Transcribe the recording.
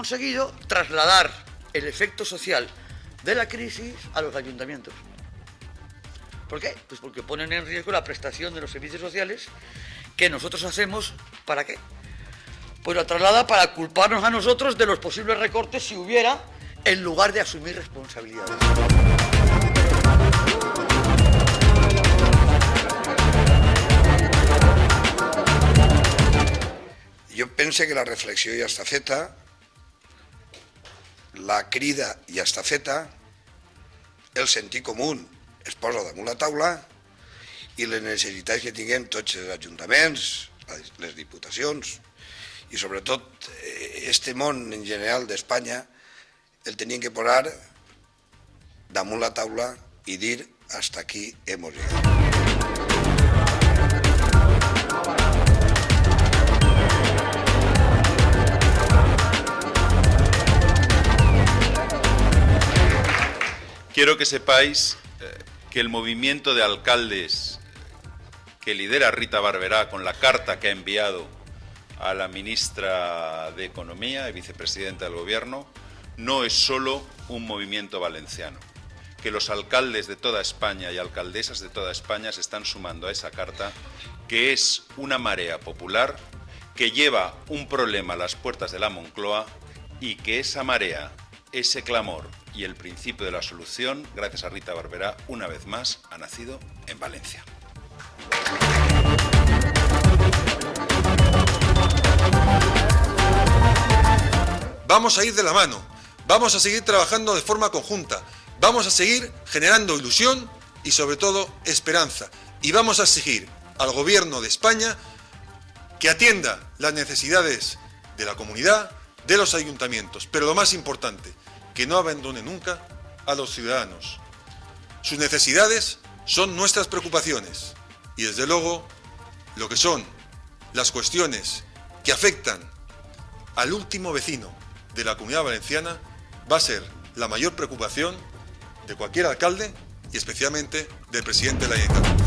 conseguido trasladar el efecto social de la crisis a los ayuntamientos. ¿Por qué? Pues porque ponen en riesgo la prestación de los servicios sociales que nosotros hacemos, ¿para qué? Pues la traslada para culparnos a nosotros de los posibles recortes si hubiera, en lugar de asumir responsabilidades. Jo pense que la reflexió ja està feta, la crida ja està feta, el sentit comú es posa damunt la taula i les necessitats que tinguem tots els ajuntaments, les diputacions i sobretot este món en general d'Espanya el tenien que posar damunt la taula i dir hasta aquí hemos llegado. Quiero que sepáis que el movimiento de alcaldes que lidera Rita Barberá con la carta que ha enviado a la ministra de Economía y vicepresidenta del Gobierno no es solo un movimiento valenciano, que los alcaldes de toda España y alcaldesas de toda España se están sumando a esa carta, que es una marea popular que lleva un problema a las puertas de la Moncloa y que esa marea, ese clamor y el principio de la solución, gracias a Rita Barberá, una vez más, ha nacido en Valencia. Vamos a ir de la mano, vamos a seguir trabajando de forma conjunta, vamos a seguir generando ilusión y sobre todo esperanza. Y vamos a exigir al Gobierno de España que atienda las necesidades de la comunidad, de los ayuntamientos, pero lo más importante, que no abandone nunca a los ciudadanos. Sus necesidades son nuestras preocupaciones y desde luego lo que son las cuestiones que afectan al último vecino de la Comunidad Valenciana va a ser la mayor preocupación de cualquier alcalde y especialmente del presidente de la Generalitat.